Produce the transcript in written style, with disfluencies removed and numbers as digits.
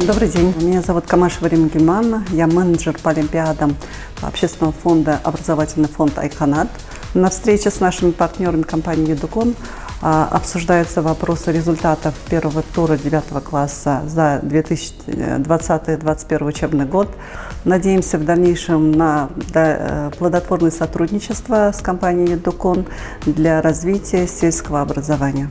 Добрый день, меня зовут Камашева Римма Гильмановна, я менеджер по олимпиадам общественного фонда «Образовательный фонд Айканат». На встрече с нашими партнерами компании «Едукон» обсуждаются вопросы результатов первого тура 9 класса за 2020-2021 учебный год. Надеемся в дальнейшем на плодотворное сотрудничество с компанией «Едукон» для развития сельского образования.